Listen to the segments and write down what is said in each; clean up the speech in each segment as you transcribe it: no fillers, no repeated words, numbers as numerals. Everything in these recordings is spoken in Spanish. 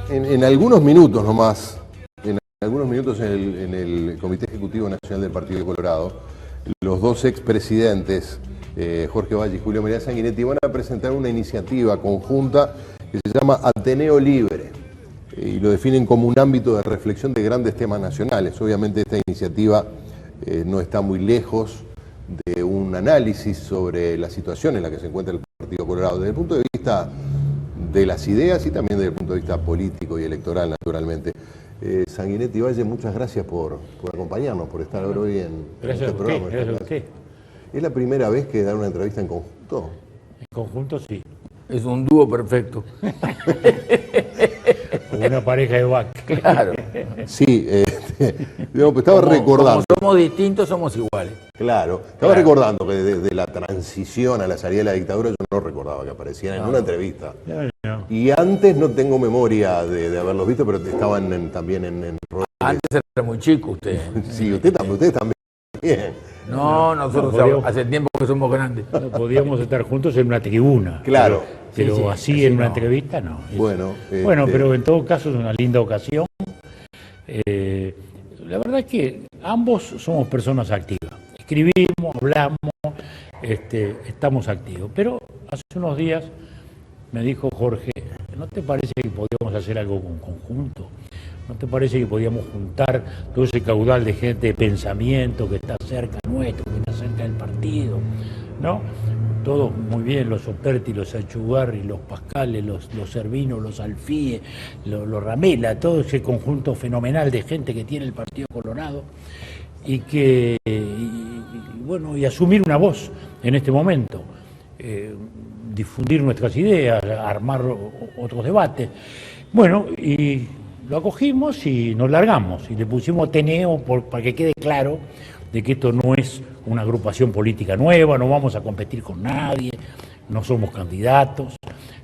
En algunos minutos nomás, en algunos minutos en el Comité Ejecutivo Nacional del Partido Colorado, los dos expresidentes, Jorge Valle y Julio María Sanguinetti, van a presentar una iniciativa conjunta que se llama Ateneo Libre, y lo definen como un ámbito de reflexión de grandes temas nacionales. Obviamente esta iniciativa no está muy lejos de un análisis sobre la situación en la que se encuentra el Partido Colorado, desde el punto de vista de las ideas y también desde el punto de vista político y electoral, naturalmente. Sanguinetti Valle, muchas gracias por acompañarnos, por estar hoy en este programa. Gracias a usted. ¿Es la primera vez que dan una entrevista en conjunto? En conjunto sí. Es un dúo perfecto. Como una pareja de back. Claro. Sí, estaba recordando. Como somos distintos, somos iguales. Claro, estaba recordando que desde la transición a la salida de la dictadura yo no recordaba que aparecieran en una entrevista. No. Y antes no tengo memoria de haberlos visto, pero estaban también en Antes era muy chico usted. Sí, ustedes también. No, nosotros hace tiempo que somos grandes. No podíamos estar juntos en una tribuna. Claro. Pero Sí, así en una entrevista no. Bueno, Pero en todo caso es una linda ocasión. La verdad es que ambos somos personas activas. Escribimos, hablamos, estamos activos. Pero hace unos días me dijo Jorge, ¿no te parece que podíamos hacer algo en conjunto? ¿No te parece que podíamos juntar todo ese caudal de gente de pensamiento que está cerca nuestro, que está cerca del partido? ¿No? Todos muy bien, los Operti, los Achugarri, los Pascales, los Servino, los Alfie, los Ramela, todo ese conjunto fenomenal de gente que tiene el Partido Colorado y asumir una voz en este momento, difundir nuestras ideas, armar otros debates. Bueno, y lo acogimos y nos largamos y le pusimos Ateneo para que quede claro de que esto no es una agrupación política nueva, no vamos a competir con nadie, no somos candidatos,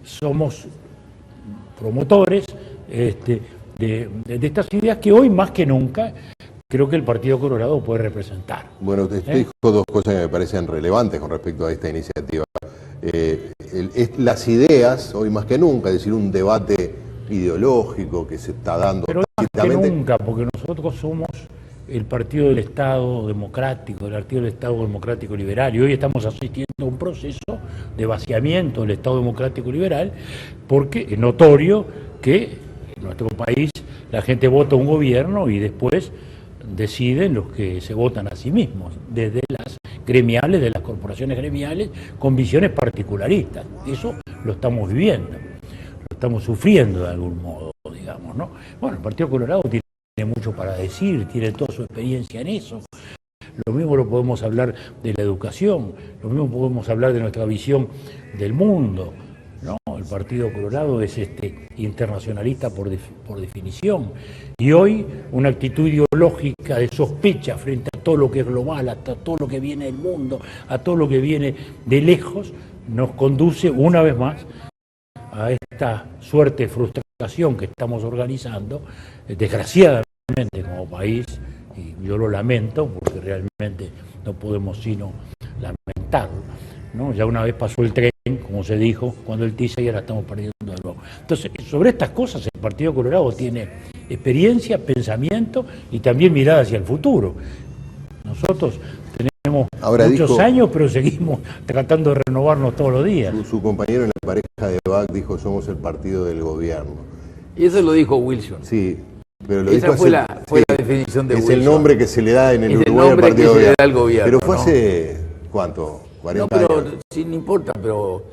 somos promotores de estas ideas que hoy más que nunca creo que el Partido Colorado puede representar. Bueno, usted dijo dos cosas que me parecen relevantes con respecto a esta iniciativa. Las ideas, hoy más que nunca, es decir, un debate ideológico que se está dando. Pero más que nunca, porque nosotros somos el Partido del Estado Democrático, el Partido del Estado Democrático Liberal, y hoy estamos asistiendo a un proceso de vaciamiento del Estado Democrático Liberal, porque es notorio que en nuestro país la gente vota un gobierno y después deciden los que se votan a sí mismos, desde las gremiales, de las corporaciones gremiales, con visiones particularistas. Eso lo estamos viviendo, lo estamos sufriendo de algún modo, digamos, ¿no? Bueno, el Partido Colorado tiene mucho para decir, tiene toda su experiencia en eso. Lo mismo lo podemos hablar de la educación, lo mismo podemos hablar de nuestra visión del mundo, ¿no? El Partido Colorado es internacionalista por definición, y hoy una actitud ideológica de sospecha frente a todo lo que es global, a todo lo que viene del mundo, a todo lo que viene de lejos, nos conduce una vez más a esta suerte de frustración que estamos organizando, desgraciadamente como país, y yo lo lamento porque realmente no podemos sino lamentarlo, ¿no? Ya una vez pasó el tren, como se dijo, cuando el TISA, y ahora estamos perdiendo de nuevo. Entonces, sobre estas cosas el Partido Colorado tiene experiencia, pensamiento y también mirada hacia el futuro. Nosotros tenemos muchos años, pero seguimos tratando de renovarnos todos los días. Su compañero en la pareja de BAC dijo, somos el partido del gobierno. Y eso lo dijo Wilson. Sí, pero lo Esa dijo fue la definición de Wilson. Es el nombre que se le da en el Uruguay al partido del gobierno. Pero fue hace, ¿cuánto? 40 años. Sí, no importa, pero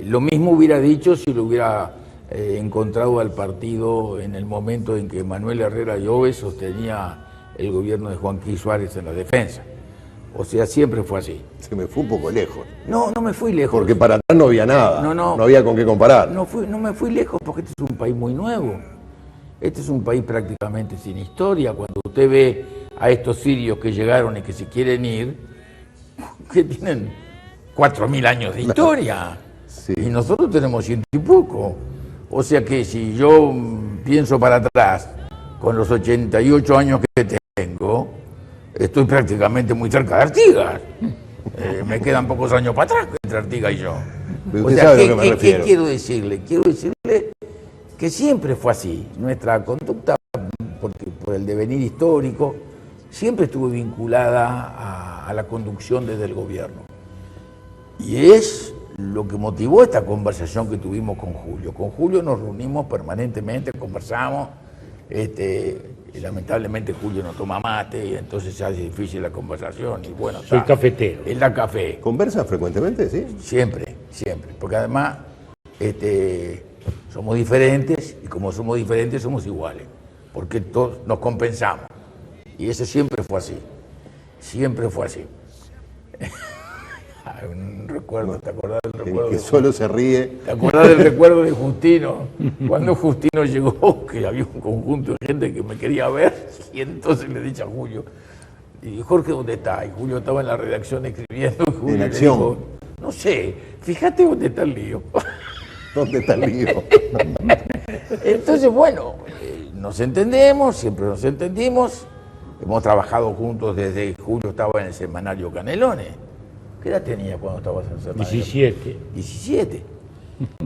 lo mismo hubiera dicho si lo hubiera encontrado al partido en el momento en que Manuel Herrera Lloves sostenía el gobierno de Joaquín Suárez en la defensa. O sea, siempre fue así. Se me fue un poco lejos. No me fui lejos. Porque para atrás no había nada. No había con qué comparar. No me fui lejos porque este es un país muy nuevo. Este es un país prácticamente sin historia. Cuando usted ve a estos sirios que llegaron y que se quieren ir, que tienen 4.000 años de historia. Sí. Y nosotros tenemos 100 y poco. O sea que si yo pienso para atrás, con los 88 años que tengo, estoy prácticamente muy cerca de Artigas. Me quedan pocos años para atrás entre Artigas y yo. O sea, ¿qué quiero decirle? Quiero decirle que siempre fue así. Nuestra conducta, porque por el devenir histórico, siempre estuvo vinculada a la conducción desde el gobierno. Y es lo que motivó esta conversación que tuvimos con Julio. Con Julio nos reunimos permanentemente, conversamos. Y lamentablemente Julio no toma mate y entonces se hace difícil la conversación. Y bueno, soy cafetero. Él da café. ¿Conversan frecuentemente, sí? Siempre, siempre. Porque además somos diferentes y como somos diferentes somos iguales. Porque todos nos compensamos. Y eso siempre fue así. Siempre fue así. Un recuerdo, ¿te acordás del recuerdo? Que solo se ríe. ¿Te acordás del recuerdo de Justino? Cuando Justino llegó, que había un conjunto de gente que me quería ver, y entonces le dije a Julio, y Jorge, ¿dónde está? Y Julio estaba en la redacción escribiendo, y Julio en le acción. dijo, no sé, fíjate dónde está el lío. ¿Dónde está el lío? Entonces, bueno, nos entendemos, siempre nos entendimos, hemos trabajado juntos desde Julio estaba en el semanario Canelones. ¿Qué edad tenía cuando estabas en el semanario? 17. 17.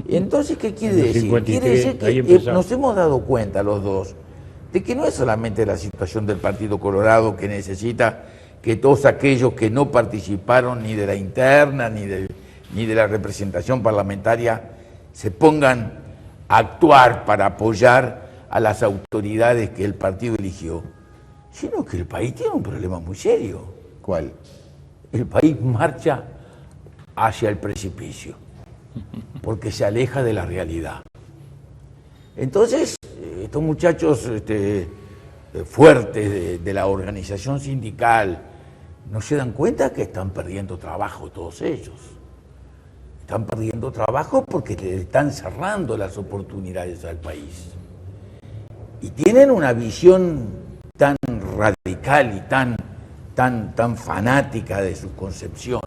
Y entonces, ¿qué quiere En el decir? 53, Quiere decir ahí que empezamos. nos hemos dado cuenta los dos de que no es solamente la situación del Partido Colorado que necesita que todos aquellos que no participaron ni de la interna ni de la representación parlamentaria se pongan a actuar para apoyar a las autoridades que el partido eligió, sino que el país tiene un problema muy serio. ¿Cuál? El país marcha hacia el precipicio, porque se aleja de la realidad. Entonces, estos muchachos fuertes de la organización sindical no se dan cuenta que están perdiendo trabajo todos ellos. Están perdiendo trabajo porque le están cerrando las oportunidades al país. Y tienen una visión tan radical y tan fanática de su concepción,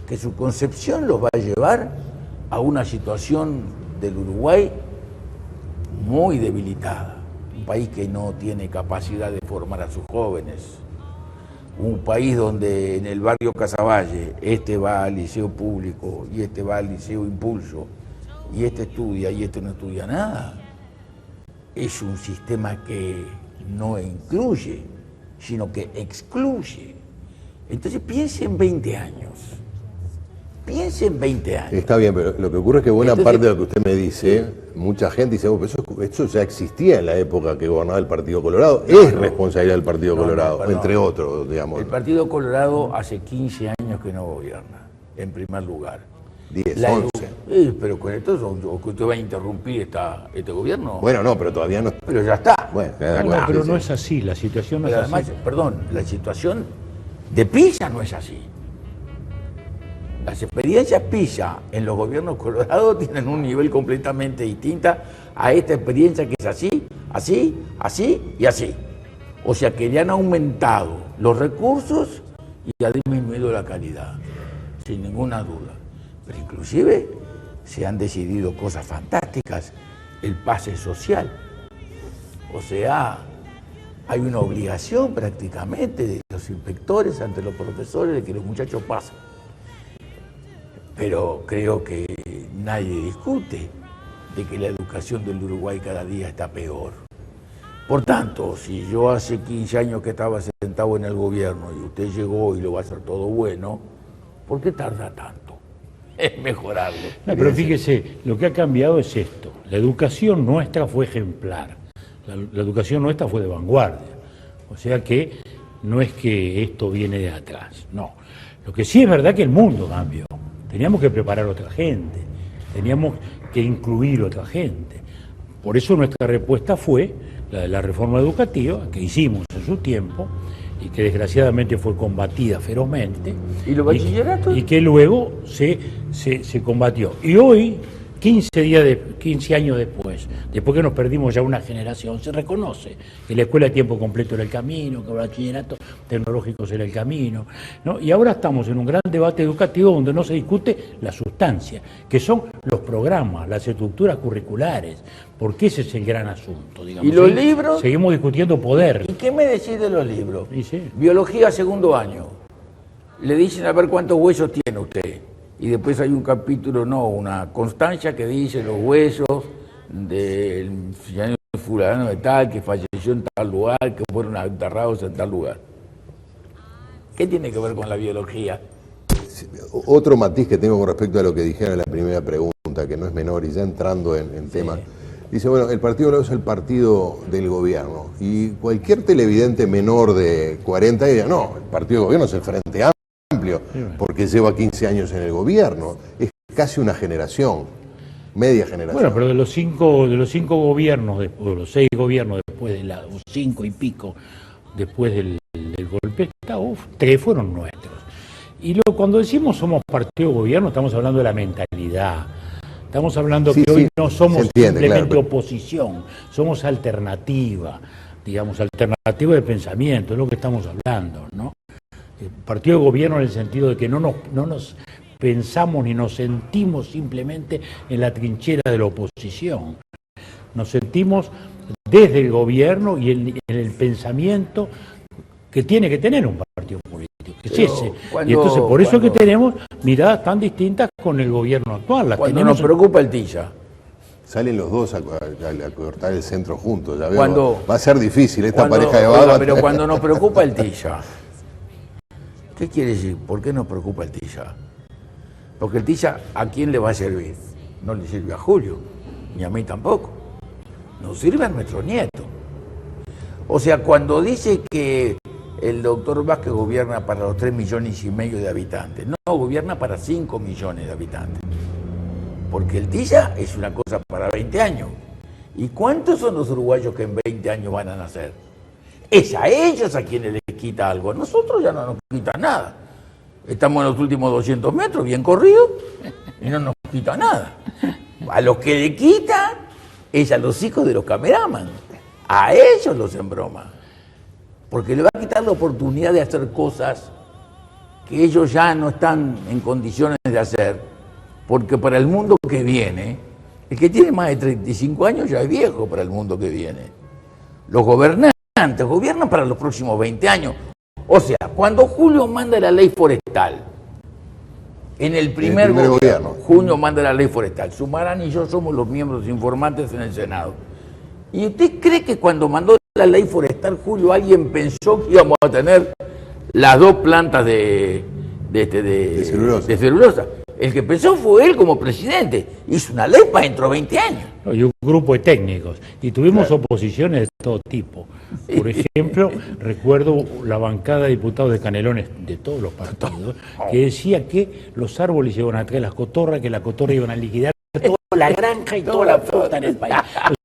que su concepción los va a llevar a una situación del Uruguay muy debilitada. Un país que no tiene capacidad de formar a sus jóvenes. Un país donde en el barrio Casaballe, este va al liceo público y este va al liceo Impulso, y este estudia y este no estudia nada. Es un sistema que no incluye, sino que excluye. Entonces piense en 20 años. Piense en 20 años. Está bien, pero lo que ocurre es que buena parte de lo que usted me dice, mucha gente dice, pero eso ya existía en la época que gobernaba el Partido Colorado, es responsabilidad del Partido Colorado, entre otros, digamos. El Partido Colorado hace 15 años que no gobierna, en primer lugar. 10, 11. Pero con esto, usted va a interrumpir este gobierno. Bueno, no, pero todavía no. Pero ya está. Bueno, No, pero no es así, la situación no Pero es además, así. perdón, la situación de PISA no es así. Las experiencias PISA en los gobiernos colorados tienen un nivel completamente distinto a esta experiencia que es así, así, así y así. O sea que le han aumentado los recursos y ha disminuido la calidad, sin ninguna duda. Pero inclusive se han decidido cosas fantásticas, el pase social. O sea, hay una obligación prácticamente de los inspectores ante los profesores de que los muchachos pasen. Pero creo que nadie discute de que la educación del Uruguay cada día está peor. Por tanto, si yo hace 15 años que estaba sentado en el gobierno y usted llegó y lo va a hacer todo bueno, ¿por qué tarda tanto en mejorarlo? No, pero fíjese, lo que ha cambiado es esto. La educación nuestra fue ejemplar. La educación nuestra fue de vanguardia. O sea que no es que esto viene de atrás, no. Lo que sí es verdad que el mundo cambió. Teníamos que preparar a otra gente, teníamos que incluir a otra gente. Por eso nuestra respuesta fue la de la reforma educativa, que hicimos en su tiempo, y que desgraciadamente fue combatida ferozmente. ¿Y los bachilleratos? Y que luego se combatió. Y hoy, 15 años después que nos perdimos ya una generación, se reconoce que la escuela de tiempo completo era el camino, que el bachillerato tecnológico era el camino, ¿no? Y ahora estamos en un gran debate educativo donde no se discute la sustancia, que son los programas, las estructuras curriculares, porque ese es el gran asunto, digamos. ¿Y los libros? Seguimos discutiendo poder. ¿Y qué me decís de los libros? Sí. Biología segundo año. Le dicen a ver cuántos huesos tiene usted. Y después hay un capítulo, no, una constancia que dice los huesos del señor fulano de tal, que falleció en tal lugar, que fueron enterrados en tal lugar. ¿Qué tiene que ver con la biología? Otro matiz que tengo con respecto a lo que dijeron en la primera pregunta, que no es menor, y ya entrando en tema. Dice, bueno, el Partido Colorado es el partido del gobierno. Y cualquier televidente menor de 40 diría, no, el partido del gobierno es el Frente Amplio, porque lleva 15 años en el gobierno. Es casi una generación, media generación. Bueno, pero de los cinco gobiernos, o los 6 gobiernos después de o 5 y pico, después del golpe de Estado, 3 fueron nuestros. Y cuando decimos somos partido gobierno, estamos hablando de la mentalidad. Estamos hablando que hoy no somos simplemente oposición, somos alternativa, digamos, alternativa de pensamiento, es lo que estamos hablando, ¿no? El partido de gobierno en el sentido de que no nos pensamos ni nos sentimos simplemente en la trinchera de la oposición. Nos sentimos desde el gobierno y en el pensamiento que tiene que tener un partido político, que es ese. Y entonces por eso es que tenemos miradas tan distintas con el gobierno actual. Cuando nos preocupa el Tilla. Salen los dos a cortar el centro juntos, ya veo. Va a ser difícil esta pareja de vagas. Pero cuando nos preocupa el Tilla, ¿qué quiere decir? ¿Por qué nos preocupa el Tilla? Porque el Tilla, ¿a quién le va a servir? No le sirve a Julio, ni a mí tampoco. Nos sirve a nuestro nieto. O sea, cuando dice que el doctor Vázquez gobierna para los 3,5 millones de habitantes, no, gobierna para 5 millones de habitantes. Porque el Tilla es una cosa para 20 años. ¿Y cuántos son los uruguayos que en 20 años van a nacer? Es a ellos a quienes les quita algo. A nosotros ya no nos quita nada. Estamos en los últimos 200 metros, bien corridos, y no nos quita nada. A los que le quita es a los hijos de los cameraman. A ellos los embroma. Porque le va a quitar la oportunidad de hacer cosas que ellos ya no están en condiciones de hacer. Porque para el mundo que viene, el que tiene más de 35 años ya es viejo para el mundo que viene. Los gobernantes gobiernan para los próximos 20 años. O sea, cuando Julio manda la ley forestal, en el primer gobierno, Julio manda la ley forestal, Sumarán y yo somos los miembros informantes en el Senado. ¿Y usted cree que cuando mandó la ley forestal, Julio, alguien pensó que íbamos a tener las 2 plantas de celulosa? El que pensó fue él como presidente. Hizo una ley para dentro de 20 años. Y un grupo de técnicos. Y tuvimos oposiciones de todo tipo. Por ejemplo, recuerdo la bancada de diputados de Canelones de todos los partidos, que decía que los árboles iban a traer las cotorras, que las cotorras iban a liquidar toda la granja y toda la fruta en el país.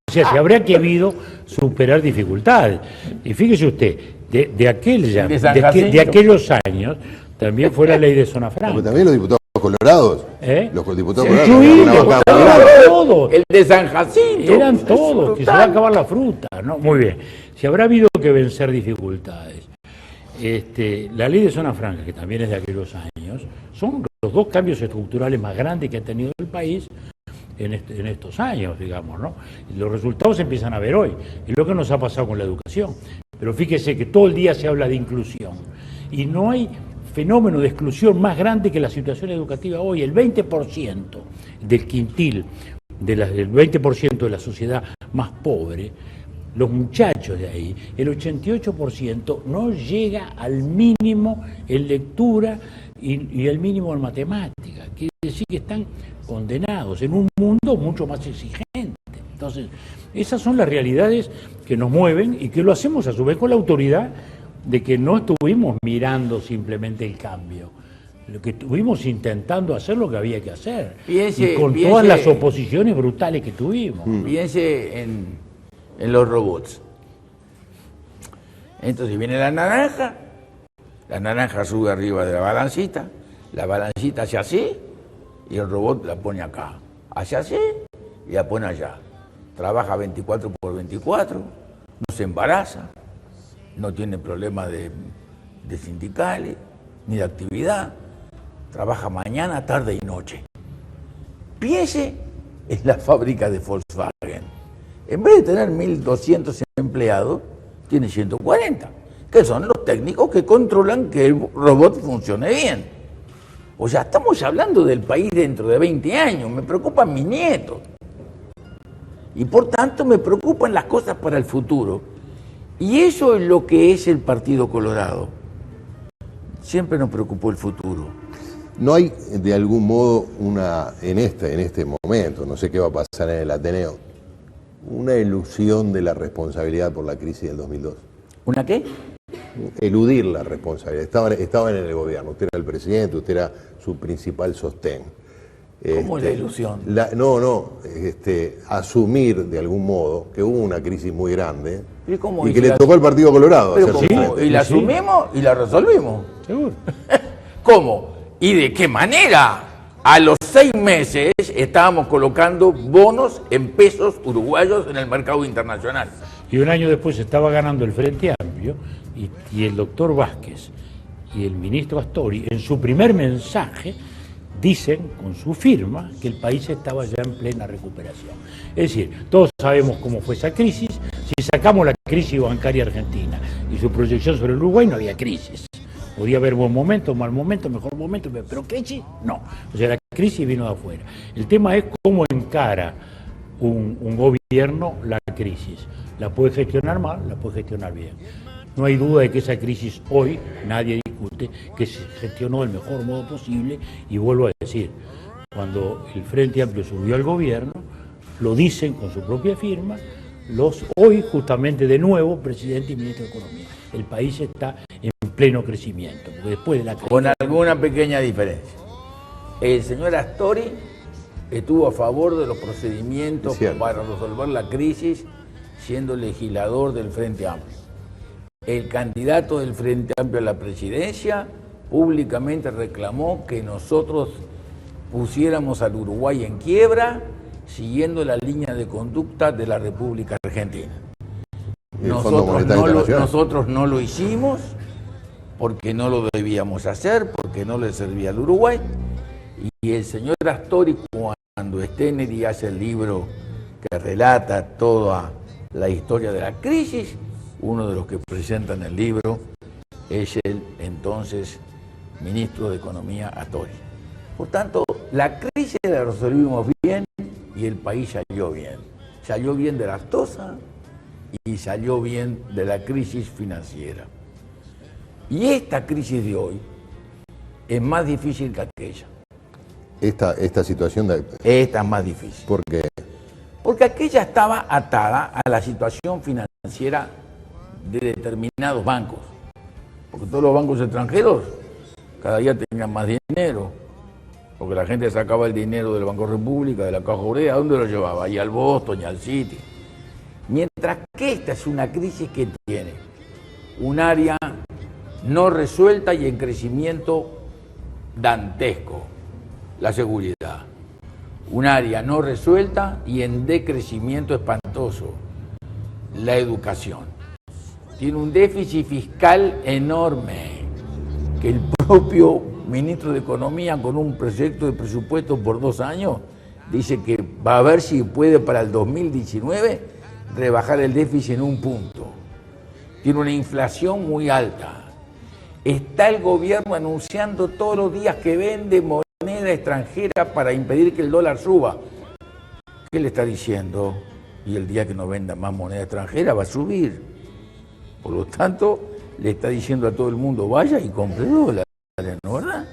O sea, se habría querido superar dificultades. Y fíjese usted, de aquellos años, también fue la ley de zona franca. Pero también los diputados colorados. Los diputados colorados. Todos. El de San Jacinto. Eran todos, que se va a acabar la fruta, ¿no? Muy bien. Si habrá habido que vencer dificultades. La ley de zona franca, que también es de aquellos años, son los 2 cambios estructurales más grandes que ha tenido el país en estos años, digamos, ¿no? Y los resultados se empiezan a ver hoy. Es lo que nos ha pasado con la educación. Pero fíjese que todo el día se habla de inclusión. Y no hay fenómeno de exclusión más grande que la situación educativa hoy. El 20% del quintil, el 20% de la sociedad más pobre, los muchachos de ahí, el 88% no llega al mínimo en lectura y el mínimo en matemática. Quiere decir que están condenados en un mundo mucho más exigente. Entonces, esas son las realidades que nos mueven y que lo hacemos a su vez con la autoridad de que no estuvimos mirando simplemente el cambio, lo que estuvimos intentando hacer lo que había que hacer, y con todas las oposiciones brutales que tuvimos. Piense en los robots. Entonces viene la naranja sube arriba de la balancita hace así, y el robot la pone acá, hace así, y la pone allá. Trabaja 24/24, no se embaraza, no tiene problemas de sindicales, ni de actividad. Trabaja mañana, tarde y noche. Piense en la fábrica de Volkswagen. En vez de tener 1.200 empleados, tiene 140, que son los técnicos que controlan que el robot funcione bien. O sea, estamos hablando del país dentro de 20 años. Me preocupan mis nietos. Y por tanto me preocupan las cosas para el futuro. Y eso es lo que es el Partido Colorado. Siempre nos preocupó el futuro. ¿No hay de algún modo en este momento, no sé qué va a pasar en el Ateneo, una ilusión de la responsabilidad por la crisis del 2002? ¿Una qué? Eludir la responsabilidad. Estaban en el gobierno, usted era el presidente, usted era su principal sostén. ¿Cómo la ilusión? Asumir de algún modo que hubo una crisis muy grande ¿Y que le tocó al Partido Colorado pero hacer ¿cómo? frente. Y la asumimos y la resolvimos. Seguro. ¿Cómo? ¿Y de qué manera? A los 6 meses estábamos colocando bonos en pesos uruguayos en el mercado internacional. Y un año después estaba ganando el Frente Amplio y el doctor Vázquez y el ministro Astori, en su primer mensaje, dicen con su firma que el país estaba ya en plena recuperación. Es decir, todos sabemos cómo fue esa crisis. Si sacamos la crisis bancaria argentina y su proyección sobre el Uruguay, no había crisis. Podía haber buen momento, mal momento, mejor momento, pero crisis, no. O sea, la crisis vino de afuera. El tema es cómo encara un gobierno la crisis. La puede gestionar mal, la puede gestionar bien. No hay duda de que esa crisis hoy, nadie discute, que se gestionó del mejor modo posible, y vuelvo a decir, cuando el Frente Amplio subió al gobierno, lo dicen con su propia firma, hoy justamente de nuevo, presidente y ministro de Economía. El país está en pleno crecimiento, porque después de la crisis... Con alguna pequeña diferencia. El señor Astori estuvo a favor de los procedimientos para resolver la crisis, siendo legislador del Frente Amplio. El candidato del Frente Amplio a la presidencia públicamente reclamó que nosotros pusiéramos al Uruguay en quiebra siguiendo la línea de conducta de la República Argentina. Nosotros no lo hicimos porque no lo debíamos hacer, porque no le servía al Uruguay. Y el señor Astori, cuando Steneri hace el libro que relata toda la historia de la crisis, uno de los que presenta en el libro es el entonces ministro de Economía Astori. Por tanto, la crisis la resolvimos bien y el país salió bien. Salió bien de la aftosa y salió bien de la crisis financiera. Y esta crisis de hoy es más difícil que aquella. Esta situación Esta es más difícil. ¿Por qué? Porque aquella estaba atada a la situación financiera de determinados bancos. Porque todos los bancos extranjeros cada día tenían más dinero. Porque la gente sacaba el dinero del Banco República, de la Caja Obrera, ¿a dónde lo llevaba? Y al Boston y al Citi. Mientras que esta es una crisis que tiene un área no resuelta y en crecimiento dantesco, la seguridad. Un área no resuelta y en decrecimiento espantoso, la educación. Tiene un déficit fiscal enorme, que el propio ministro de Economía, con un proyecto de presupuesto por 2 años, dice que va a ver si puede para el 2019 rebajar el déficit en 1 punto. Tiene una inflación muy alta. Está el gobierno anunciando todos los días que vende moneda extranjera para impedir que el dólar suba. ¿Qué le está diciendo? Y el día que no venda más moneda extranjera va a subir. Por lo tanto, le está diciendo a todo el mundo, vaya y compre dólares, ¿no, verdad?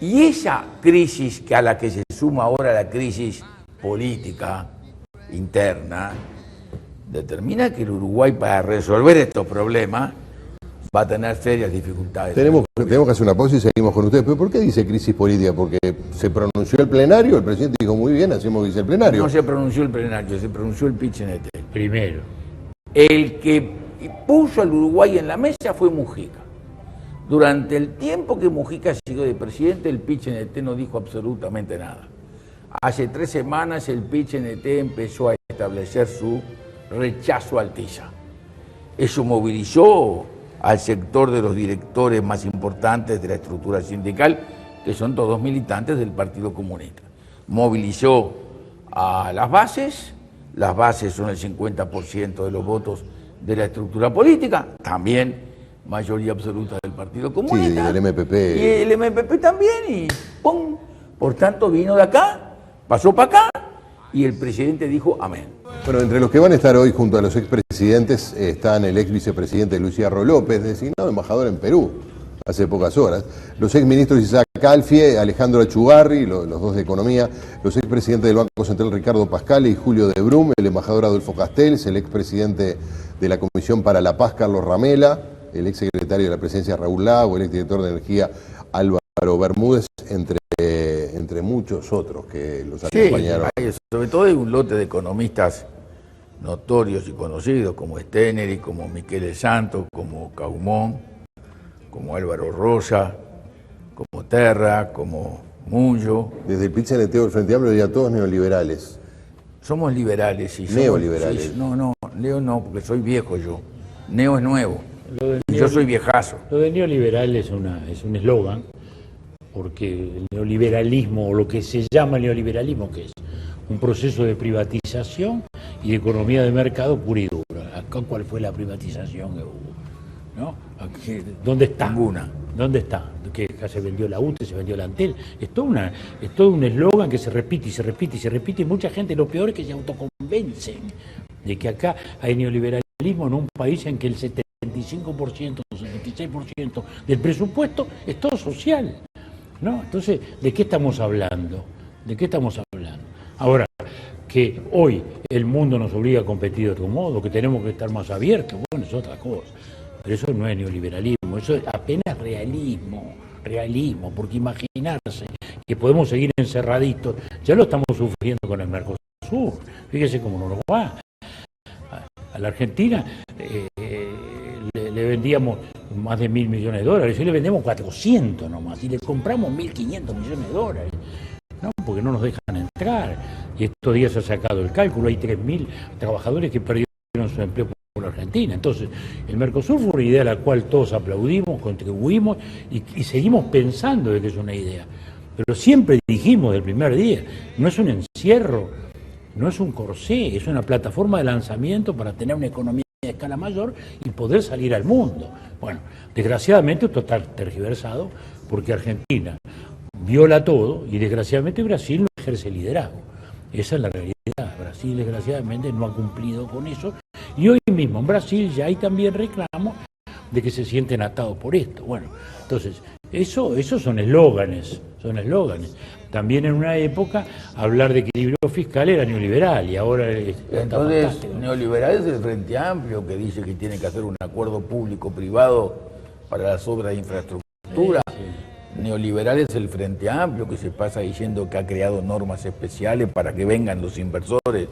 Y esa crisis a la que se suma ahora la crisis política interna, determina que el Uruguay, para resolver estos problemas, va a tener serias dificultades. Tenemos que hacer una pausa y seguimos con ustedes. ¿Pero por qué dice crisis política? Porque se pronunció el plenario, el presidente dijo muy bien, hacemos que dice el plenario. No se pronunció el plenario, se pronunció el PIT-CNT. Primero. El que puso al Uruguay en la mesa fue Mujica. Durante el tiempo que Mujica siguió de presidente, el PIT-CNT no dijo absolutamente nada. Hace 3 semanas el PIT-CNT empezó a establecer su rechazo al TISA. Eso movilizó al sector de los directores más importantes de la estructura sindical, que son todos militantes del Partido Comunista. Movilizó a las bases son el 50% de los votos de la estructura política, también mayoría absoluta del Partido Comunista. Sí, del MPP. Y el MPP también, y ¡pum! Por tanto, vino de acá, pasó para acá, y el presidente dijo amén. Bueno, entre los que van a estar hoy junto a los expresidentes están el ex vicepresidente Luis Hierro López, designado embajador en Perú hace pocas horas, los exministros Isaac Alfie, Alejandro Achugarri, los dos de Economía, los expresidentes del Banco Central Ricardo Pascali y Julio de Brum, el embajador Adolfo Castells, el expresidente de la Comisión para la Paz Carlos Ramela, el exsecretario de la Presidencia Raúl Lago, el exdirector de Energía Álvaro Bermúdez, entre muchos otros que los acompañaron. Sí, sobre todo hay un lote de economistas notorios y conocidos como Steneri, como Michele Santos, como Caumón, como Álvaro Rosa, como Terra, como Mullo. Desde el PIT-CNT del Frente Amplio ya todos neoliberales. Somos liberales. Y neoliberales. Sí, no, Leo no, porque soy viejo yo. Neo es nuevo. Y yo soy viejazo. Lo de neoliberal es un eslogan, porque el neoliberalismo, o lo que se llama neoliberalismo, que es un proceso de privatización y de economía de mercado pura y dura. Acá, ¿cuál fue la privatización que hubo? ¿No? ¿Dónde está? Ninguna. ¿Dónde está? Que acá se vendió la UTE, se vendió la Antel. Es todo un eslogan que se repite y se repite y se repite, y mucha gente, lo peor es que se autoconvencen de que acá hay neoliberalismo en un país en que el 75%, o 76% del presupuesto es todo social, ¿no? Entonces, ¿de qué estamos hablando? ¿De qué estamos hablando? Ahora, que hoy el mundo nos obliga a competir de otro modo, que tenemos que estar más abiertos, bueno, es otra cosa. Pero eso no es neoliberalismo, eso es apenas realismo, porque imaginarse que podemos seguir encerraditos, ya lo estamos sufriendo con el Mercosur, fíjese cómo no nos va. A la Argentina le vendíamos más de $1.000 millones, y hoy le vendemos 400 nomás, y le compramos 1.500 millones de dólares. No, porque no nos dejan entrar. Y estos días se ha sacado el cálculo, hay 3.000 trabajadores que perdieron su empleo por la Argentina. Entonces, el Mercosur fue una idea a la cual todos aplaudimos, contribuimos y seguimos pensando de que es una idea. Pero siempre dijimos del primer día, no es un encierro, no es un corsé, es una plataforma de lanzamiento para tener una economía de escala mayor y poder salir al mundo. Bueno, desgraciadamente esto está tergiversado porque Argentina viola todo y desgraciadamente Brasil no ejerce liderazgo. Esa es la realidad. Brasil desgraciadamente no ha cumplido con eso y hoy mismo en Brasil ya hay también reclamos de que se sienten atados por esto. Bueno, entonces, esos son eslóganes, También en una época hablar de equilibrio fiscal era neoliberal y ahora entonces neoliberal es el Frente Amplio que dice que tiene que hacer un acuerdo público-privado para las obras de infraestructura. Sí. Neoliberal es el Frente Amplio que se pasa diciendo que ha creado normas especiales para que vengan los inversores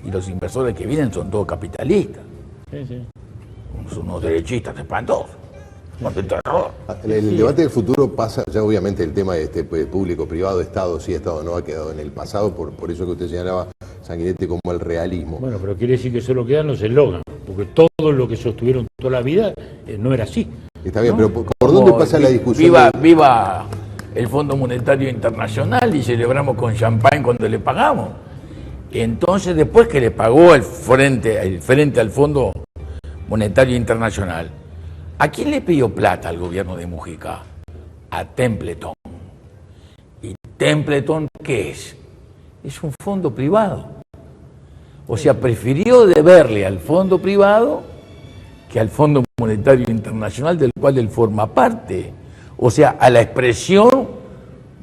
y los inversores que vienen son todos capitalistas. Sí. Son unos derechistas espantosos. El debate del futuro pasa, ya obviamente el tema de público, privado, Estado, sí, Estado no ha quedado en el pasado, por eso que usted señalaba, Sanguinetti, como el realismo. Bueno, pero quiere decir que solo quedan los eslogans, porque todo lo que sostuvieron toda la vida no era así. Está bien, ¿no? Pero ¿por dónde pasa la discusión? Viva el Fondo Monetario Internacional y celebramos con champán cuando le pagamos. Entonces, después que le pagó el frente al Fondo Monetario Internacional, ¿a quién le pidió plata al gobierno de Mujica? A Templeton. ¿Y Templeton qué es? Es un fondo privado. O sea, prefirió deberle al fondo privado que al Fondo Monetario Internacional del cual él forma parte. O sea, a la expresión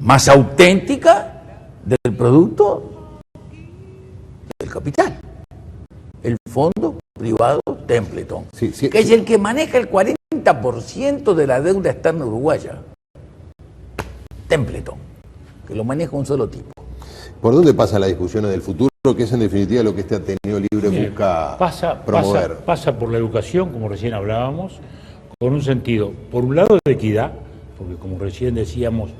más auténtica del producto del capital. El fondo privado Templeton, que es el que maneja el 40% de la deuda externa uruguaya. Templeton, que lo maneja un solo tipo. ¿Por dónde pasa la discusión del futuro, que es en definitiva lo que este Ateneo Libre busca promover? Pasa por la educación, como recién hablábamos, con un sentido, por un lado, de equidad, porque como recién decíamos,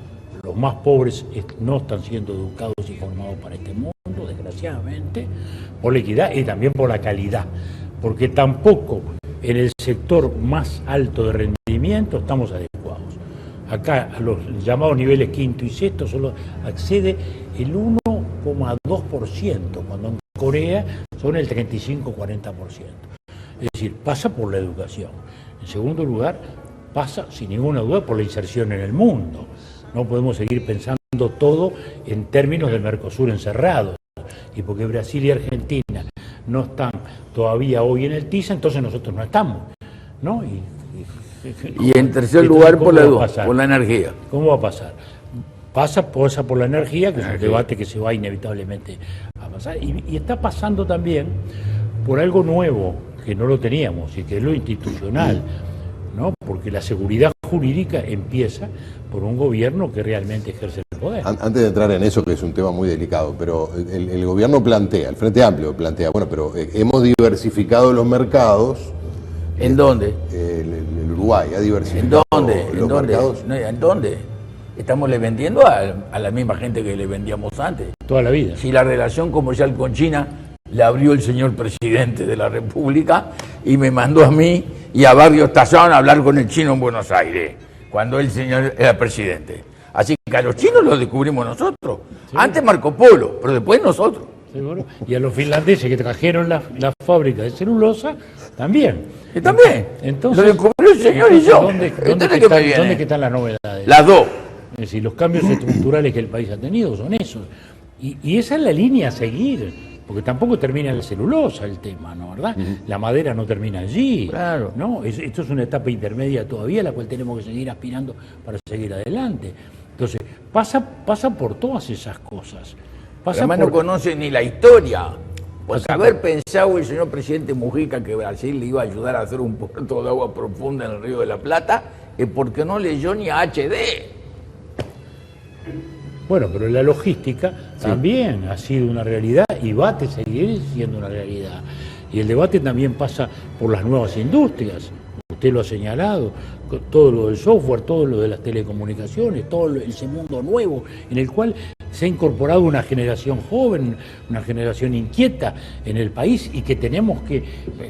los más pobres no están siendo educados y formados para este mundo, desgraciadamente, por la equidad y también por la calidad, porque tampoco en el sector más alto de rendimiento estamos adecuados. Acá a los llamados niveles quinto y sexto solo accede el 1,2%, cuando en Corea son el 35-40%. Es decir, pasa por la educación. En segundo lugar, pasa sin ninguna duda por la inserción en el mundo. No podemos seguir pensando todo en términos del Mercosur encerrado. y porque Brasil y Argentina no están todavía hoy en el TISA, entonces nosotros no estamos, ¿no? Y en tercer lugar por la energía. ¿Cómo va a pasar? Pasa por la energía, que es un debate que se va inevitablemente a pasar, y está pasando también por algo nuevo, que no lo teníamos, y que es lo institucional, ¿no? Porque la seguridad jurídica empieza por un gobierno que realmente ejerce el poder. Antes de entrar en eso, que es un tema muy delicado, pero el gobierno plantea, el Frente Amplio plantea, bueno, pero hemos diversificado los mercados. ¿En dónde? El Uruguay ha diversificado los mercados. No, ¿en dónde? Estamos le vendiendo a la misma gente que le vendíamos antes. Toda la vida. Si la relación comercial con China la abrió el señor presidente de la República y me mandó a mí y a Barrios Tazón a hablar con el chino en Buenos Aires, cuando el señor era presidente. Así que a los chinos los descubrimos nosotros. Sí. Antes Marco Polo, pero después nosotros. Seguro. Y a los finlandeses que trajeron la fábrica de celulosa, también. Y también. Entonces, lo descubrió el señor y yo. ¿Dónde están las novedades? Las dos. Es decir, los cambios estructurales que el país ha tenido son esos. Y esa es la línea a seguir. Porque tampoco termina la celulosa el tema, ¿no? ¿Verdad? La madera no termina allí. Claro. ¿No? Esto es una etapa intermedia todavía, la cual tenemos que seguir aspirando para seguir adelante. Entonces, pasa por todas esas cosas. Además no conoce ni la historia. Pues haber pensado el señor presidente Mujica que Brasil le iba a ayudar a hacer un puerto de agua profunda en el Río de la Plata, es porque no leyó ni a HD. Bueno, pero la logística también ha sido una realidad y va a seguir siendo una realidad. Y el debate también pasa por las nuevas industrias. Usted lo ha señalado, todo lo del software, todo lo de las telecomunicaciones, todo ese mundo nuevo en el cual se ha incorporado una generación joven, una generación inquieta en el país y que tenemos que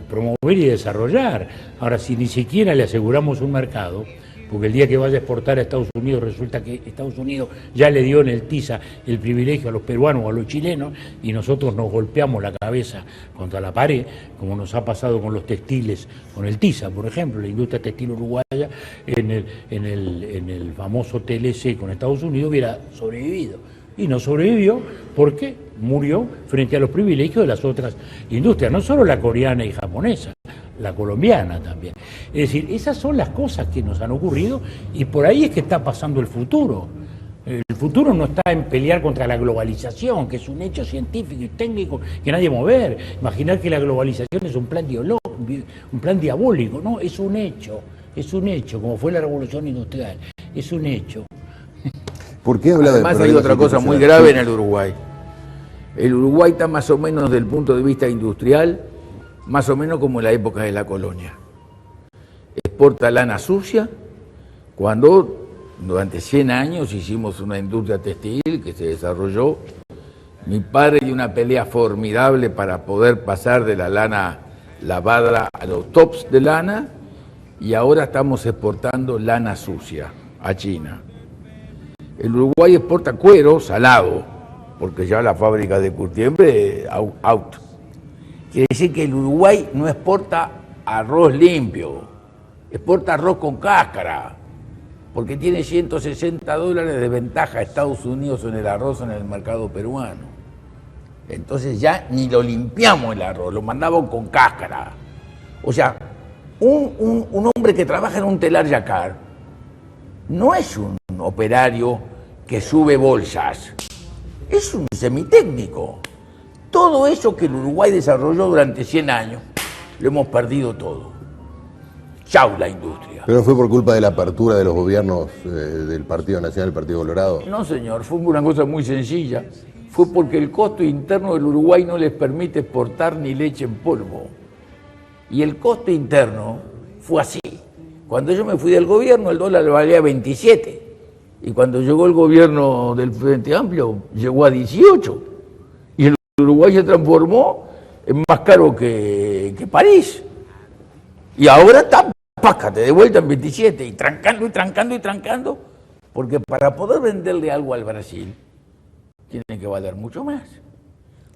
promover y desarrollar. Ahora, si ni siquiera le aseguramos un mercado, porque el día que vaya a exportar a Estados Unidos resulta que Estados Unidos ya le dio en el TISA el privilegio a los peruanos o a los chilenos y nosotros nos golpeamos la cabeza contra la pared, como nos ha pasado con los textiles, con el TISA, por ejemplo, la industria textil uruguaya en el famoso TLC con Estados Unidos hubiera sobrevivido. Y no sobrevivió porque murió frente a los privilegios de las otras industrias, no solo la coreana y japonesa, la colombiana también. Es decir, esas son las cosas que nos han ocurrido y por ahí es que está pasando el futuro. El futuro no está en pelear contra la globalización, que es un hecho científico y técnico que nadie mover. Imaginar que la globalización es un plan diabólico, no, es un hecho, como fue la revolución industrial, es un hecho. ¿Por qué habla de Además hay otra cosa muy grave en el Uruguay. El Uruguay está más o menos desde el punto de vista industrial, más o menos como en la época de la colonia. Exporta lana sucia, cuando durante 100 años hicimos una industria textil que se desarrolló. Mi padre dio una pelea formidable para poder pasar de la lana lavada a los tops de lana y ahora estamos exportando lana sucia a China. El Uruguay exporta cuero salado, porque ya la fábrica de Curtiembre out. Quiere decir que el Uruguay no exporta arroz limpio, exporta arroz con cáscara, porque tiene $160 de ventaja a Estados Unidos en el arroz en el mercado peruano. Entonces ya ni lo limpiamos el arroz, lo mandamos con cáscara. O sea, un hombre que trabaja en un telar yacar no es un operario que sube bolsas, es un semitécnico. Todo eso que el Uruguay desarrolló durante 100 años, lo hemos perdido todo. Chau la industria. ¿Pero fue por culpa de la apertura de los gobiernos del Partido Nacional, el Partido Colorado? No, señor, fue una cosa muy sencilla. Fue porque el costo interno del Uruguay no les permite exportar ni leche en polvo. Y el costo interno fue así. Cuando yo me fui del gobierno, el dólar valía 27. Y cuando llegó el gobierno del Frente Amplio, llegó a 18. Y el Uruguay se transformó en más caro que París. Y ahora está, pácate, de vuelta en 27. Y trancando, y trancando, y trancando. Porque para poder venderle algo al Brasil, tiene que valer mucho más.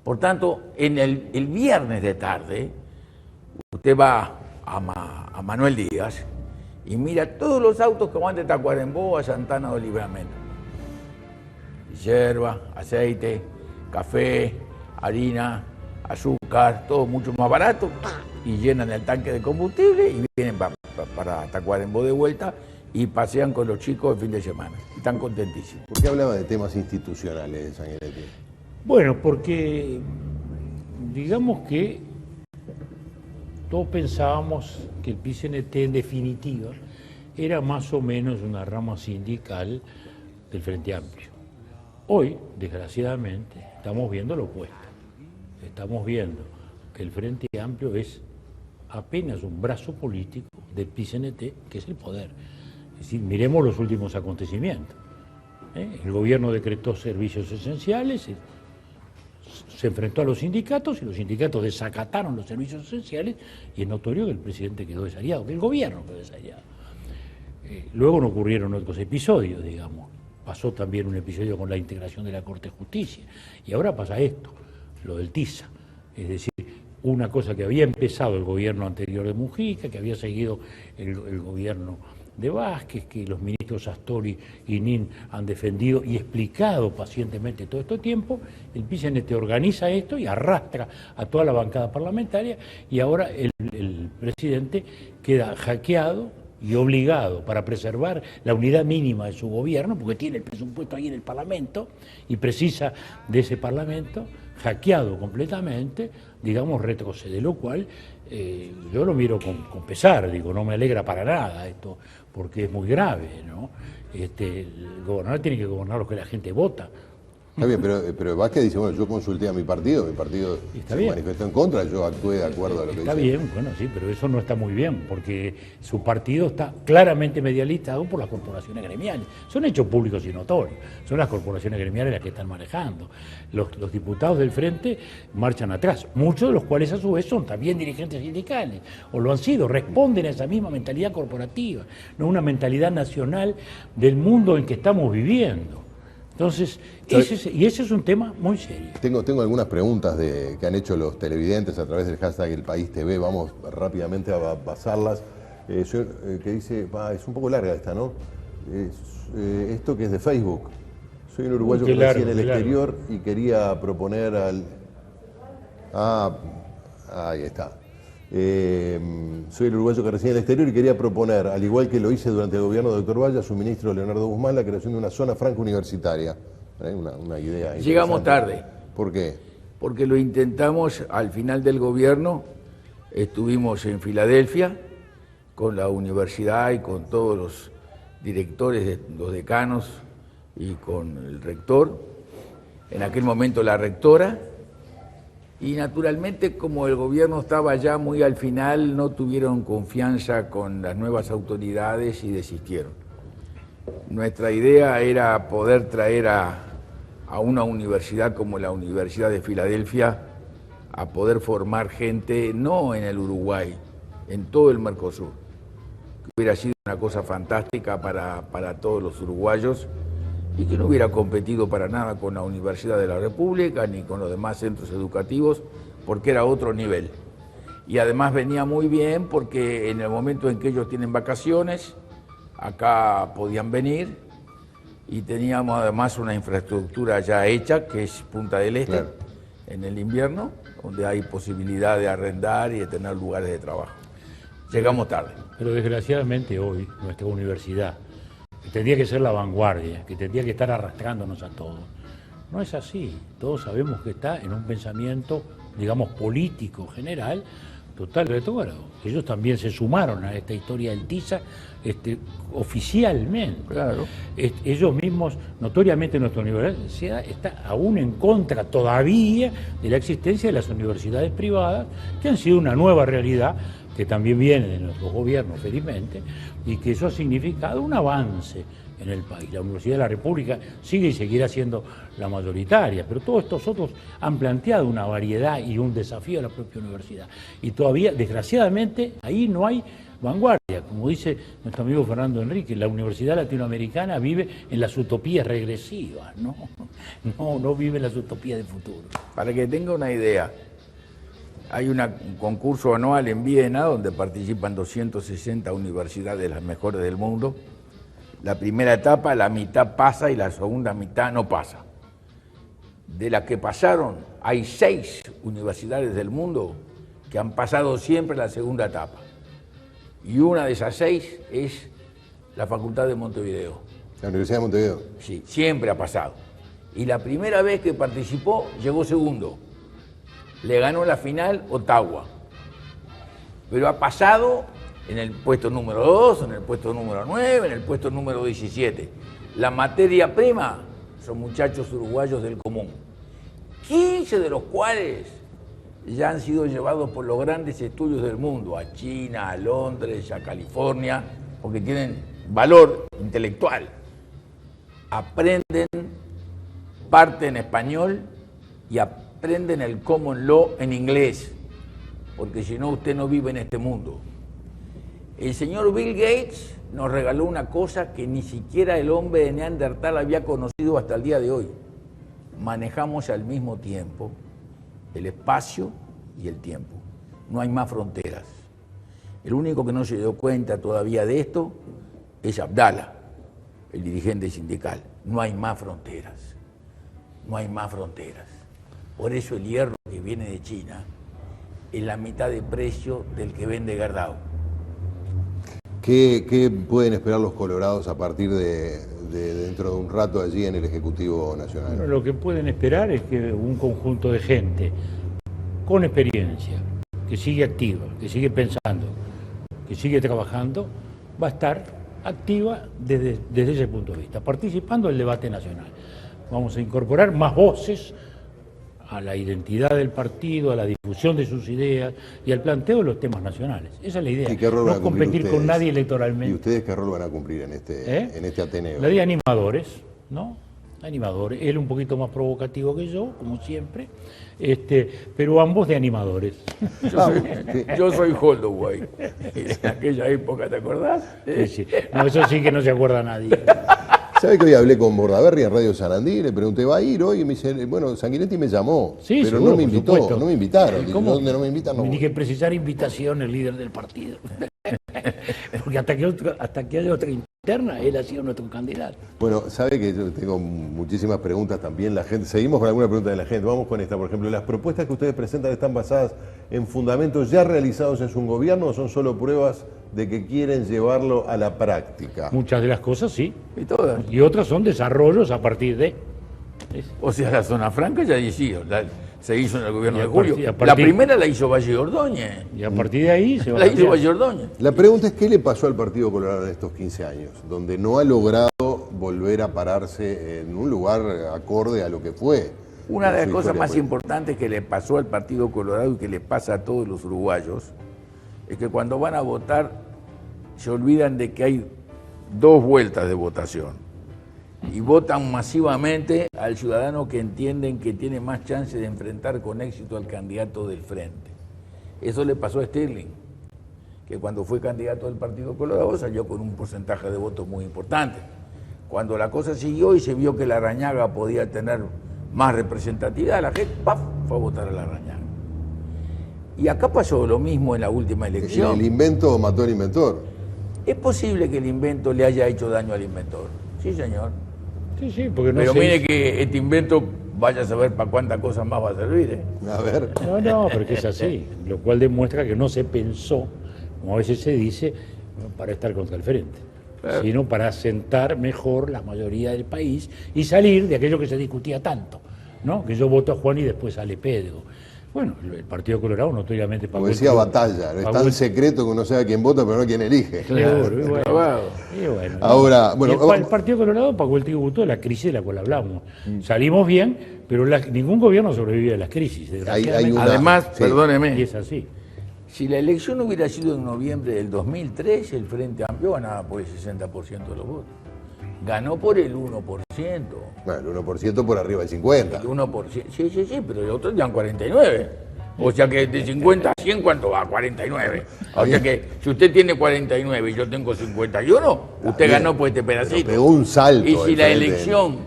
Por tanto, en el viernes de tarde, usted va a Manuel Díaz y mira todos los autos que van de Tacuarembó a Santana do Livramento. Yerba, aceite, café, harina, azúcar, todo mucho más barato, y llenan el tanque de combustible y vienen para Tacuarembó de vuelta y pasean con los chicos el fin de semana. Están contentísimos. ¿Por qué hablaba de temas institucionales de Sanguinetti? Bueno, porque digamos que todos pensábamos que el PCNT en definitiva era más o menos una rama sindical del Frente Amplio. Hoy, desgraciadamente, estamos viendo lo opuesto. Estamos viendo que el Frente Amplio es apenas un brazo político del PCNT, que es el poder. Es decir, miremos los últimos acontecimientos. El gobierno decretó servicios esenciales, se enfrentó a los sindicatos y los sindicatos desacataron los servicios esenciales y es notorio que el presidente quedó desaliado, que el gobierno quedó desaliado. Luego no ocurrieron otros episodios, digamos. Pasó también un episodio con la integración de la Corte de Justicia y ahora pasa esto, lo del TISA. Es decir, una cosa que había empezado el gobierno anterior de Mujica, que había seguido el gobierno de Vázquez, que los ministros Astori y Nin han defendido y explicado pacientemente todo este tiempo. El PCNT organiza esto y arrastra a toda la bancada parlamentaria y ahora el presidente queda hackeado y obligado para preservar la unidad mínima de su gobierno, porque tiene el presupuesto ahí en el Parlamento y precisa de ese Parlamento, hackeado completamente, digamos, retrocede, lo cual yo lo miro con pesar, digo, no me alegra para nada esto, porque es muy grave, ¿no? El gobernador tiene que gobernar lo que la gente vota. Está bien, pero Vázquez dice, bueno, yo consulté a mi partido se manifestó en contra, yo actué de acuerdo a lo que dice. Está bien, bueno, sí, pero eso no está muy bien, porque su partido está claramente medializado por las corporaciones gremiales. Son hechos públicos y notorios, son las corporaciones gremiales las que están manejando. Los diputados del Frente marchan atrás, muchos de los cuales a su vez son también dirigentes sindicales, o lo han sido, responden a esa misma mentalidad corporativa, no una mentalidad nacional del mundo en que estamos viviendo. Entonces, ese es un tema muy serio. Tengo algunas preguntas que han hecho los televidentes a través del hashtag El País TV, vamos rápidamente a pasarlas. Que dice, es un poco larga esta, ¿no? Esto que es de Facebook. Soy un uruguayo que nací en el exterior y quería proponer al... ahí está. Soy el uruguayo que reside en el exterior y quería proponer, al igual que lo hice durante el gobierno de Dr. Valle, a su ministro Leonardo Guzmán, la creación de una zona franca universitaria. Una idea. Llegamos tarde. ¿Por qué? Porque lo intentamos al final del gobierno, estuvimos en Filadelfia con la universidad y con todos los directores, los decanos y con el rector, en aquel momento la rectora. Y naturalmente, como el gobierno estaba ya muy al final, no tuvieron confianza con las nuevas autoridades y desistieron. Nuestra idea era poder traer a una universidad como la Universidad de Filadelfia a poder formar gente, no en el Uruguay, en todo el Mercosur, que hubiera sido una cosa fantástica para todos los uruguayos y que no hubiera competido para nada con la Universidad de la República ni con los demás centros educativos, porque era otro nivel. Y además venía muy bien porque en el momento en que ellos tienen vacaciones, acá podían venir y teníamos además una infraestructura ya hecha, que es Punta del Este, claro, en el invierno, donde hay posibilidad de arrendar y de tener lugares de trabajo. Llegamos tarde. Pero desgraciadamente hoy nuestra universidad, que tendría que ser la vanguardia, que tendría que estar arrastrándonos a todos. No es así. Todos sabemos que está en un pensamiento, digamos, político general, total retrógrado. Ellos también se sumaron a esta historia del TISA oficialmente. Claro. Ellos mismos, notoriamente nuestra universidad está aún en contra todavía de la existencia de las universidades privadas, que han sido una nueva realidad, que también viene de nuestros gobiernos, felizmente, y que eso ha significado un avance en el país. La Universidad de la República sigue y seguirá siendo la mayoritaria, pero todos estos otros han planteado una variedad y un desafío a la propia universidad. Y todavía, desgraciadamente, ahí no hay vanguardia. Como dice nuestro amigo Fernando Enrique, la Universidad Latinoamericana vive en las utopías regresivas, no vive en las utopías del futuro. Para que tenga una idea, hay un concurso anual en Viena donde participan 260 universidades, las mejores del mundo. La primera etapa, la mitad pasa y la segunda mitad no pasa. de las que pasaron, hay 6 universidades del mundo que han pasado siempre la segunda etapa. Y una de esas 6 es la Facultad de Montevideo. La Universidad de Montevideo. Sí, siempre ha pasado. Y la primera vez que participó llegó segundo. Le ganó la final Ottawa. Pero ha pasado en el puesto número 2, en el puesto número 9, en el puesto número 17. La materia prima son muchachos uruguayos del común. 15 de los cuales ya han sido llevados por los grandes estudios del mundo, a China, a Londres, a California, porque tienen valor intelectual. Aprenden parte en español y aprenden el common law en inglés, porque si no usted no vive en este mundo. El señor Bill Gates nos regaló una cosa que ni siquiera el hombre de Neandertal había conocido hasta el día de hoy. Manejamos al mismo tiempo el espacio y el tiempo. No hay más fronteras. El único que no se dio cuenta todavía de esto es Abdala, el dirigente sindical. No hay más fronteras. No hay más fronteras. Por eso el hierro que viene de China es la mitad de precio del que vende Gerdau. ¿Qué pueden esperar los colorados a partir de dentro de un rato allí en el Ejecutivo Nacional? Bueno, lo que pueden esperar es que un conjunto de gente con experiencia, que sigue activa, que sigue pensando, que sigue trabajando, va a estar activa desde ese punto de vista, participando del debate nacional. Vamos a incorporar más voces a la identidad del partido, a la difusión de sus ideas y al planteo de los temas nacionales. Esa es la idea. ¿Y qué rol van No a cumplir competir ustedes? con nadie electoralmente. ¿Y ustedes qué rol van a cumplir en este Ateneo? La de animadores, ¿no? Animadores. Él un poquito más provocativo que yo, como siempre, pero ambos de animadores. Yo soy Holdaway. En aquella época, ¿te acordás? Sí, sí. No, eso sí que no se acuerda nadie. ¿Sabe que hoy hablé con Bordaberry en Radio Sarandí? Le pregunté, ¿va a ir hoy? Y me dice, bueno, Sanguinetti me llamó, Sí, pero seguro, no me por invitó, supuesto. no me invitaron. ¿Y Dije, cómo? ¿dónde no me invitan? No Ni voy. que precisar invitación el líder del partido. Porque hasta que haya otra interna, él ha sido nuestro candidato. Bueno, sabe que yo tengo muchísimas preguntas también. La gente, seguimos con alguna pregunta de la gente. Vamos con esta, por ejemplo. ¿Las propuestas que ustedes presentan están basadas en fundamentos ya realizados en su gobierno o son solo pruebas de que quieren llevarlo a la práctica? Muchas de las cosas sí, Y todas. y otras son desarrollos a partir de... O sea, la zona franca ya se hizo en el gobierno Y a de Julio. partir- a La partir- primera la hizo Valle Ordóñez. Y a partir de ahí se va La a hizo cambiar. Valle Ordóñez. La pregunta es, ¿qué le pasó al Partido Colorado en estos 15 años? Donde no ha logrado volver a pararse en un lugar acorde a lo que fue. Una de las su cosas historia más política. importantes que le pasó al Partido Colorado y que le pasa a todos los uruguayos es que cuando van a votar se olvidan de que hay 2 vueltas de votación y votan masivamente al ciudadano que entienden que tiene más chance de enfrentar con éxito al candidato del frente. Eso le pasó a Stirling, que cuando fue candidato del Partido Colorado salió con un porcentaje de votos muy importante. Cuando la cosa siguió y se vio que la Larrañaga podía tener más representatividad, la gente ¡paf! Fue a votar a la Larrañaga. Y acá pasó lo mismo en la última elección. El invento mató al inventor. ¿Es posible que el invento le haya hecho daño al inventor? Sí, señor. Sí, sí, porque no Pero se mire hizo. que este invento, vaya a saber para cuántas cosas más va a servir, ¿eh? A ver. No, porque es así, lo cual demuestra que no se pensó, como a veces se dice, para estar contra el frente, sino para asentar mejor la mayoría del país y salir de aquello que se discutía tanto, ¿no? Que yo voto a Juan y después sale Pedro. Bueno, el Partido Colorado notoriamente pagó Como el decía tributo. Batalla, es Pagó tan el- secreto que uno sabe quién vota, pero no quién elige. Seguro, y bueno, Claro. y bueno. Ahora, bueno, Y el Partido Colorado pagó el tributo de la crisis de la cual hablamos. Salimos bien, pero ningún gobierno sobrevive a las crisis, desgraciadamente. una- Además, sí. perdóneme, Y es así. si la elección hubiera sido en noviembre del 2003, el Frente Amplio ganaba por el 60% de los votos. Ganó por el 1%. Bueno, el 1% por arriba del 50%. El 1%. Sí, pero los otros dan 49. O sea que de 50 a 100, ¿cuánto va? 49. O sea que si usted tiene 49 y yo tengo 51, usted bien. ganó por este pedacito. Pegó un salto. Y si el la frente.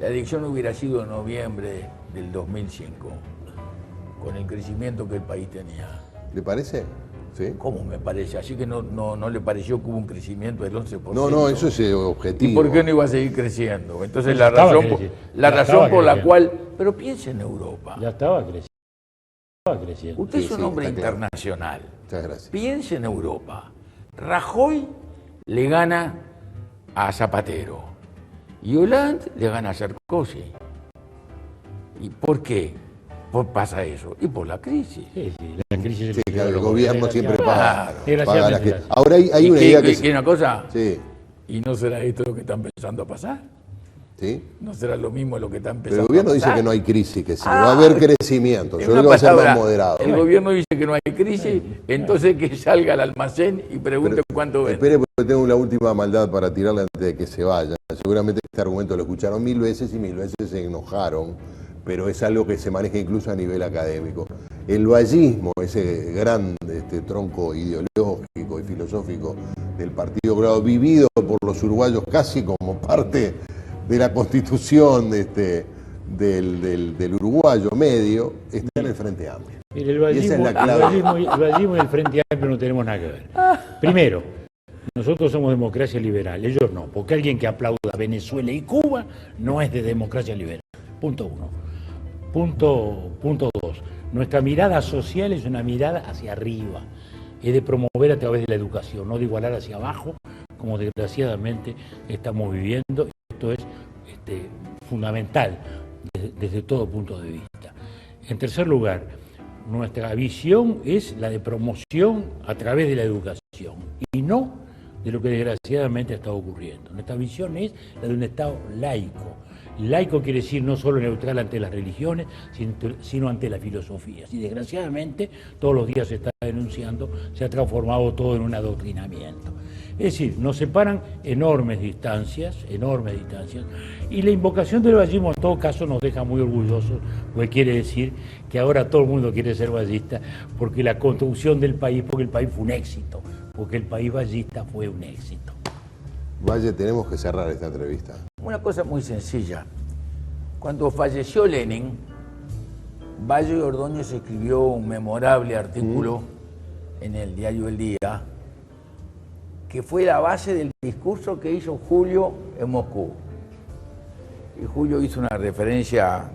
elección hubiera sido en noviembre del 2005, con el crecimiento que el país tenía, ¿Le parece? Sí. ¿Cómo me parece? Así que no le pareció que hubo un crecimiento del 11%. No, eso es objetivo. ¿Y por qué no iba a seguir creciendo? Entonces Ya estaba razón por la creciendo. cual... Pero piense en Europa. Ya estaba creciendo. Usted Sí, es un sí, hombre está claro. internacional. Muchas gracias. Piense en Europa. Rajoy le gana a Zapatero y Hollande le gana a Sarkozy. ¿Y por qué pasa eso? Y por la crisis. Sí, la crisis Sí, claro, el gobierno siempre paga la Desgraciadamente. gente. Ahora hay ¿Y una qué- idea qué- que... qué una cosa? Sí, ¿Y no será esto lo que está empezando a pasar? sí. ¿No será lo mismo lo que está Pero empezando el gobierno a dice pasar? que no hay crisis, que sí, va a haber crecimiento. En Yo una creo que va a ser palabra, más moderado. el gobierno dice que no hay crisis, entonces que salga al almacén y pregunte cuánto vende. Espere, porque tengo la última maldad para tirarle antes de que se vaya. Seguramente este argumento lo escucharon 1000 veces y 1000 veces se enojaron, pero es algo que se maneja incluso a nivel académico. El vallismo, ese gran tronco ideológico y filosófico del Partido Colorado, vivido por los uruguayos casi como parte de la constitución del uruguayo medio, está en el Frente Amplio. Mire, el Y esa es la vallismo, clave. el vallismo y el Frente Amplio no tenemos nada que ver. Primero, nosotros somos democracia liberal, ellos no, porque alguien que aplauda a Venezuela y Cuba no es de democracia liberal. Punto uno. Punto dos. Nuestra mirada social es una mirada hacia arriba, es de promover a través de la educación, no de igualar hacia abajo, como desgraciadamente estamos viviendo. Esto es fundamental desde todo punto de vista. En tercer lugar, nuestra visión es la de promoción a través de la educación y no de lo que desgraciadamente está ocurriendo. Nuestra visión es la de un Estado laico. Laico quiere decir no solo neutral ante las religiones, sino ante las filosofías. Y desgraciadamente todos los días se está denunciando, se ha transformado todo en un adoctrinamiento. Es decir, nos separan enormes distancias, y la invocación del vallismo en todo caso nos deja muy orgullosos, porque quiere decir que ahora todo el mundo quiere ser vallista, porque la construcción del país, porque el país fue un éxito, porque el país vallista fue un éxito. Valle, tenemos que cerrar esta entrevista. Una cosa muy sencilla. Cuando falleció Lenin, Valle y Ordóñez escribió un memorable artículo en el diario El Día, que fue la base del discurso que hizo Julio en Moscú. Y Julio hizo una referencia,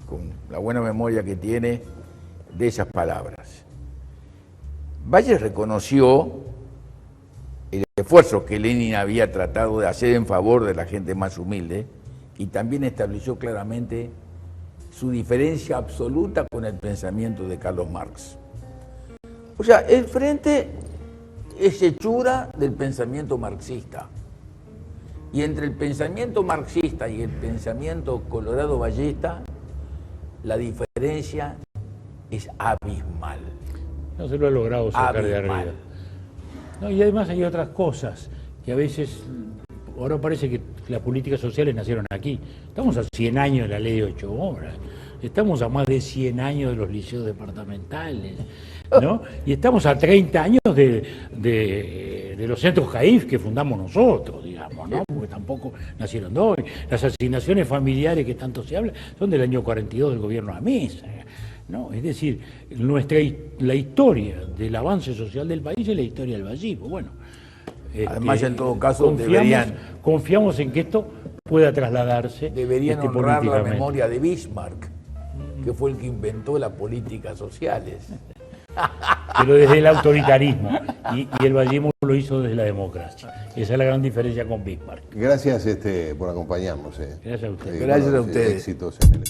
con la buena memoria que tiene, de esas palabras. Valle reconoció el esfuerzo que Lenin había tratado de hacer en favor de la gente más humilde y también estableció claramente su diferencia absoluta con el pensamiento de Carlos Marx. O sea, el Frente es hechura del pensamiento marxista. Y entre el pensamiento marxista y el pensamiento colorado-vallista, la diferencia es abismal. No se lo ha logrado sacar de Abismal. arriba. No, y además hay otras cosas que a veces, ahora parece que las políticas sociales nacieron aquí. Estamos a 100 años de la ley de 8 horas, estamos a más de 100 años de los liceos departamentales, ¿no? Y estamos a 30 años de los centros CAIF que fundamos nosotros, digamos, ¿no? Porque tampoco nacieron de hoy. Las asignaciones familiares que tanto se habla son del año 42 del gobierno Amesa. ¿No? Es decir, la historia del avance social del país es la historia del vallismo. Bueno, Además, en todo caso, confiamos en que esto pueda trasladarse deberían honrar la políticamente. memoria de Bismarck, que fue el que inventó las políticas sociales. Pero desde el autoritarismo, y el vallismo lo hizo desde la democracia. Esa es la gran diferencia con Bismarck. Gracias por acompañarnos. Gracias a ustedes. Gracias a ustedes. Éxitos en el...